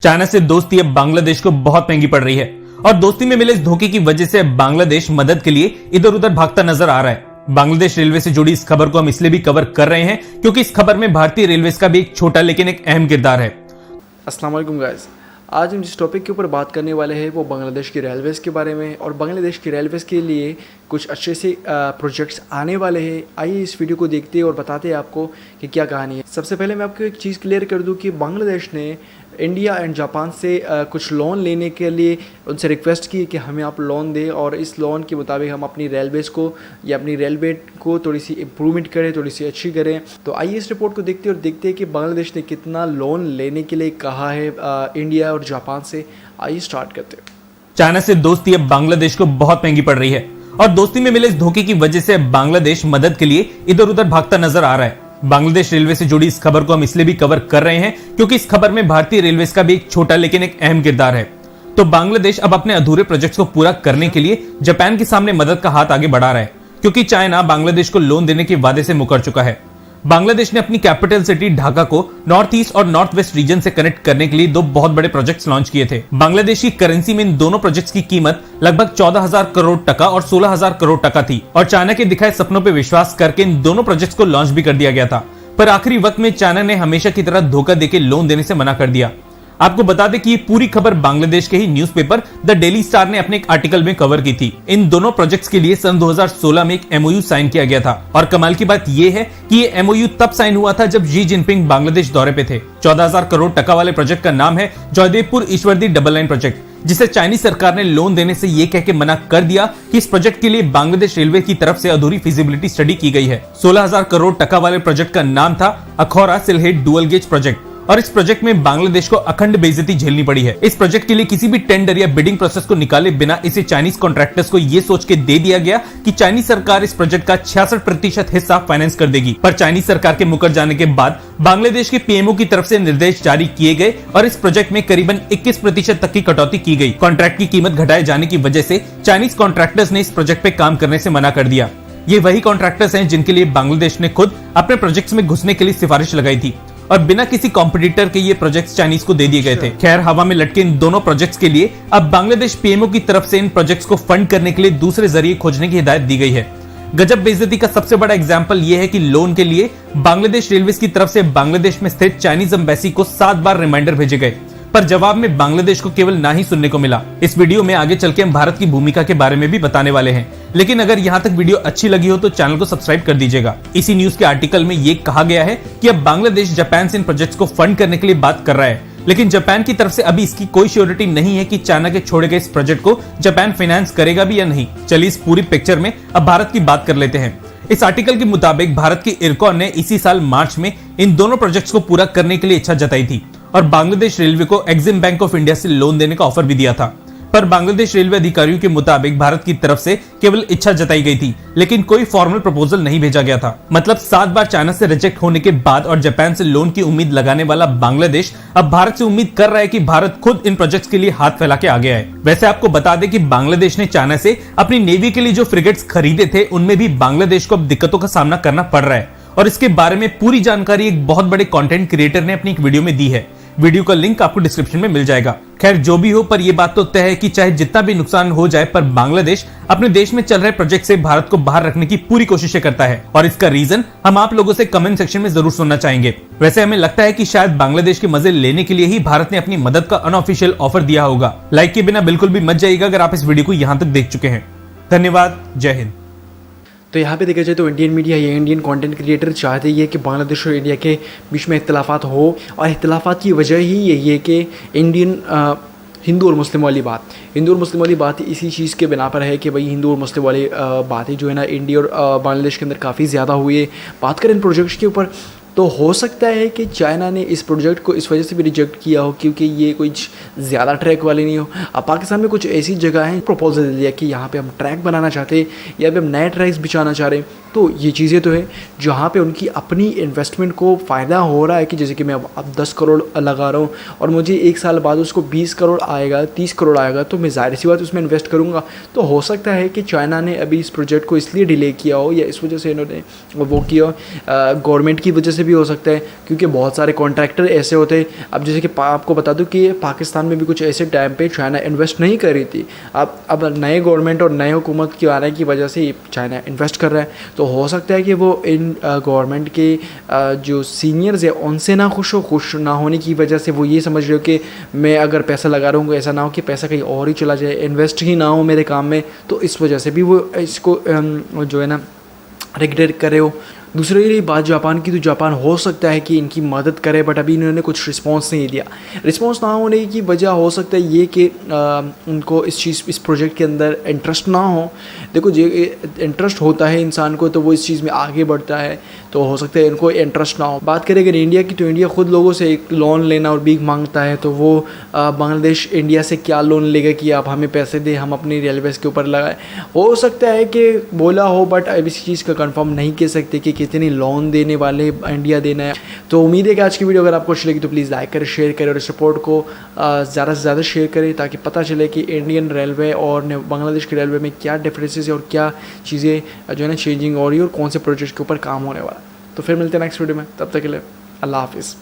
China से दोस्ती अब बांग्लादेश को बहुत महंगी पड़ रही है और दोस्ती में मिले इस धोखे की वजह से अब बांग्लादेश मदद के लिए इधर उधर भागता नजर आ रहा है। बांग्लादेश रेलवे से जुड़ी इस खबर को हम इसलिए भी कवर कर रहे हैं क्योंकि इस खबर में भारतीय रेलवे का भी एक छोटा लेकिन एक अहम किरदार है। अस्सलाम वालेकुम गाइस, आज हम जिस टॉपिक के ऊपर बात करने वाले हैं वो बांग्लादेश की रेलवेज़ के बारे में और बांग्लादेश की रेलवेज़ के लिए कुछ अच्छे से प्रोजेक्ट्स आने वाले हैं। आइए इस वीडियो को देखते हैं और बताते हैं आपको कि क्या कहानी है। सबसे पहले मैं आपको एक चीज़ क्लियर कर दूं कि बांग्लादेश ने इंडिया एंड जापान से कुछ लोन लेने के लिए उनसे रिक्वेस्ट की कि हमें आप लोन दें और इस लोन के मुताबिक हम अपनी रेलवेज़ को या अपनी रेलवे को थोड़ी सी इम्प्रूवमेंट करें, थोड़ी सी अच्छी करें। तो आइए इस रिपोर्ट को देखते हैं और देखते हैं कि बांग्लादेश ने कितना लोन लेने के लिए कहा है इंडिया और जापान से। आइए स्टार्ट करते हैं। चाइना से दोस्ती अब बांग्लादेश को बहुत महंगी पड़ रही है और दोस्ती में मिले इस धोखे की वजह से बांग्लादेश मदद के लिए इधर उधर भागता नजर आ रहा है। बांग्लादेश रेलवे से जुड़ी इस खबर को हम इसलिए भी कवर कर रहे हैं क्योंकि इस खबर में भारतीय रेलवे का भी एक छोटा लेकिन एक अहम किरदार है। तो बांग्लादेश अब अपने अधूरे प्रोजेक्ट्स को पूरा करने के लिए जापान के सामने मदद का हाथ आगे बढ़ा रहा है क्योंकि चाइना बांग्लादेश को लोन देने के वादे से मुकर चुका है। बांग्लादेश ने अपनी कैपिटल सिटी ढाका को नॉर्थ ईस्ट और नॉर्थ वेस्ट रीजन से कनेक्ट करने के लिए दो बहुत बड़े प्रोजेक्ट्स लॉन्च किए थे। बांग्लादेश की करेंसी में इन दोनों प्रोजेक्ट्स की कीमत लगभग 14,000 करोड़ टका और 16,000 करोड़ टका थी और चाइना के दिखाए सपनों पर विश्वास करके इन दोनों प्रोजेक्ट्स को लॉन्च भी कर दिया गया था। पर आखिरी वक्त में चाइना ने हमेशा की तरह धोखा देके लोन देने से मना कर दिया। आपको बता दें कि ये पूरी खबर बांग्लादेश के ही न्यूज़पेपर द डेली स्टार ने अपने एक आर्टिकल में कवर की थी। इन दोनों प्रोजेक्ट्स के लिए सन 2016 में एक एमओयू साइन किया गया था और कमाल की बात यह है कि ये एमओयू तब साइन हुआ था जब शी जिनपिंग बांग्लादेश दौरे पे थे। 14,000 करोड़ टका वाले प्रोजेक्ट का नाम है Jaidevpur Ishwardi double line project, जिसे चाइनीज सरकार ने लोन देने से ये कह के मना कर दिया कि इस प्रोजेक्ट के लिए बांग्लादेश रेलवे की तरफ से अधूरी फिजिबिलिटी स्टडी की गई है। 16,000 करोड़ टका वाले प्रोजेक्ट का नाम था Akhaura Sylhet dual gauge project और इस प्रोजेक्ट में बांग्लादेश को अखंड बेइज्जती झेलनी पड़ी है। इस प्रोजेक्ट के लिए किसी भी टेंडर या बिडिंग प्रोसेस को निकाले बिना इसे चाइनीज कॉन्ट्रैक्टर्स को ये सोच के दे दिया गया कि चाइनीज सरकार इस प्रोजेक्ट का 66% हिस्सा फाइनेंस कर देगी। पर चाइनीज सरकार के मुकर जाने के बाद बांग्लादेश के पीएमओ की तरफ से निर्देश जारी किए गए और इस प्रोजेक्ट में करीबन 21% तक की कटौती की गई। कॉन्ट्रैक्ट की कीमत घटाए जाने की वजह से चाइनीज कॉन्ट्रैक्टर्स ने इस प्रोजेक्ट पे काम करने से मना कर दिया। ये वही कॉन्ट्रैक्टर्स हैं जिनके लिए बांग्लादेश ने खुद अपने प्रोजेक्ट्स में घुसने के लिए सिफारिश लगाई थी और बिना किसी कॉम्पिटिटर के ये प्रोजेक्ट्स चाइनीज को दे दिए गए थे। खैर, हवा में लटके इन दोनों प्रोजेक्ट्स के लिए अब बांग्लादेश पीएमओ की तरफ से इन प्रोजेक्ट्स को फंड करने के लिए दूसरे जरिए खोजने की हिदायत दी गई है। गजब बेइज्जती का सबसे बड़ा एग्जांपल ये है कि लोन के लिए बांग्लादेश रेलवे की तरफ से बांग्लादेश में स्थित चाइनीज एम्बेसी को 7 बार रिमाइंडर भेजे गए, पर जवाब में बांग्लादेश को केवल ना ही सुनने को मिला। इस वीडियो में आगे चल के हम भारत की भूमिका के बारे में भी बताने वाले हैं, लेकिन अगर यहाँ तक वीडियो अच्छी लगी हो तो चैनल को सब्सक्राइब कर दीजिएगा। इसी न्यूज के आर्टिकल में ये कहा गया है कि अब बांग्लादेश जापान से इन प्रोजेक्ट्स को फंड करने के लिए बात कर रहा है, लेकिन जापान की तरफ से अभी इसकी कोई श्योरिटी नहीं है कि चाइना के छोड़े गए इस प्रोजेक्ट को जापान फाइनेंस करेगा भी या नहीं। चलिए इस पूरी पिक्चर में अब भारत की बात कर लेते हैं। इस आर्टिकल के मुताबिक भारत की इरकॉन ने इसी साल मार्च में इन दोनों प्रोजेक्ट्स को पूरा करने के लिए इच्छा जताई थी और बांग्लादेश रेलवे को एक्सिम बैंक ऑफ इंडिया से लोन देने का ऑफर भी दिया था। पर बांग्लादेश रेलवे अधिकारियों के मुताबिक भारत की तरफ से केवल इच्छा जताई गई थी, लेकिन कोई फॉर्मल प्रपोजल नहीं भेजा गया था। मतलब 7 बार चाइना से रिजेक्ट होने के बाद और जापान से लोन की उम्मीद लगाने वाला बांग्लादेश अब भारत से उम्मीद कर रहा है कि भारत खुद इन प्रोजेक्ट्स के लिए हाथ फैला के आगे आए। वैसे आपको बता दें कि बांग्लादेश ने चाइना से अपनी नेवी के लिए जो फ्रिगेट्स खरीदे थे उनमें भी बांग्लादेश को अब दिक्कतों का सामना करना पड़ रहा है और इसके बारे में पूरी जानकारी एक बहुत बड़े कंटेंट क्रिएटर ने अपनी एक वीडियो में दी है। वीडियो का लिंक आपको डिस्क्रिप्शन में मिल जाएगा। खैर, जो भी हो, पर यह बात तो तय है कि चाहे जितना भी नुकसान हो जाए, पर बांग्लादेश अपने देश में चल रहे प्रोजेक्ट से भारत को बाहर रखने की पूरी कोशिशें करता है और इसका रीजन हम आप लोगों से कमेंट सेक्शन में जरूर सुनना चाहेंगे। वैसे हमें लगता है कि शायद बांग्लादेश के मजे लेने के लिए ही भारत ने अपनी मदद का अनऑफिशियल ऑफर दिया होगा। लाइक के बिना बिल्कुल भी मत जाइएगा अगर आप इस वीडियो को यहाँ तक देख चुके हैं। धन्यवाद, जय हिंद। तो यहाँ पे देखा जाए तो इंडियन मीडिया या इंडियन कंटेंट क्रिएटर चाहते ही है कि बांग्लादेश और इंडिया के बीच में इख्तलाफात हो और इख्तलाफात की वजह ही यही है कि इंडियन हिंदू और मुस्लिम वाली बात इसी चीज़ के बिना पर है कि भाई हिंदू और मुस्लिम वाली बातें जो है ना इंडिया और बांग्लादेश के अंदर काफ़ी ज़्यादा हुई है। बात करें इन प्रोजेक्ट्स के ऊपर तो हो सकता है कि चाइना ने इस प्रोजेक्ट को इस वजह से भी रिजेक्ट किया हो क्योंकि ये कुछ ज़्यादा ट्रैक वाले नहीं हो। अब पाकिस्तान में कुछ ऐसी जगह हैं प्रपोजल दे दिया कि यहाँ पे हम ट्रैक बनाना चाहते हैं या फिर हम नए ट्रैक्स बिछाना चाह रहे हैं, तो ये चीज़ें तो है जहाँ पे उनकी अपनी इन्वेस्टमेंट को फ़ायदा हो रहा है कि जैसे कि मैं अब 10 करोड़ लगा रहा हूँ और मुझे 1 साल बाद उसको 20 करोड़ आएगा, 30 करोड़ आएगा, तो मैं ज़ाहिर सी बात उसमें इन्वेस्ट करूँगा। तो हो सकता है कि चाइना ने अभी इस प्रोजेक्ट को इसलिए डिले किया हो या इस वजह से इन्होंने वो किया हो, गवर्नमेंट की वजह से से भी हो सकता है, क्योंकि बहुत सारे कॉन्ट्रैक्टर ऐसे होते हैं। अब जैसे कि आपको बता दूं कि पाकिस्तान में भी कुछ ऐसे टाइम पे चाइना इन्वेस्ट नहीं कर रही थी। अब नए गवर्नमेंट और नए हुकूमत के आने की वजह से चाइना इन्वेस्ट कर रहा है, तो हो सकता है कि वो इन गवर्नमेंट के जो सीनियर्स है उनसे ना खुश ना होने की वजह से वो ये समझ रहे हो कि मैं अगर पैसा लगा रहा हूँ ऐसा ना हो कि पैसा कहीं और ही चला जाए, इन्वेस्ट ही ना हो मेरे काम में, तो इस वजह से भी वो इसको जो है ना रिग्रेट करे हो। दूसरी रही बात जापान की, तो जापान हो सकता है कि इनकी मदद करे, बट अभी इन्होंने कुछ रिस्पांस नहीं दिया। रिस्पांस ना होने की वजह हो सकता है ये कि उनको इस प्रोजेक्ट के अंदर इंटरेस्ट ना हो। देखो, जो इंटरेस्ट होता है इंसान को तो वो इस चीज़ में आगे बढ़ता है, तो हो सकता है इनको इंटरेस्ट ना हो। बात करें अगर इंडिया की, तो इंडिया खुद लोगों से एक लोन लेना और भीख मांगता है, तो वो बांग्लादेश इंडिया से क्या लोन लेगा कि आप हमें पैसे दें, हम अपनी रेलवेज़ के ऊपर लगाएं। हो सकता है कि बोला हो, बट अब इस चीज़ का कंफर्म नहीं कह सकते कि कितनी लोन देने वाले इंडिया देना है। तो उम्मीद है कि आज की वीडियो अगर आपको अच्छी लगी तो प्लीज़ लाइक करें, शेयर करें और इस रिपोर्ट को ज़्यादा से ज़्यादा शेयर करें, ताकि पता चले कि इंडियन रेलवे और बांग्लादेश की रेलवे में क्या डिफरेंसेस है और क्या चीज़ें जो है ना चेंजिंग हो रही है और कौन से प्रोजेक्ट के ऊपर काम होने वाला है। तो फिर मिलते हैं नेक्स्ट वीडियो में, तब तक के लिए अल्लाह हाफिज़।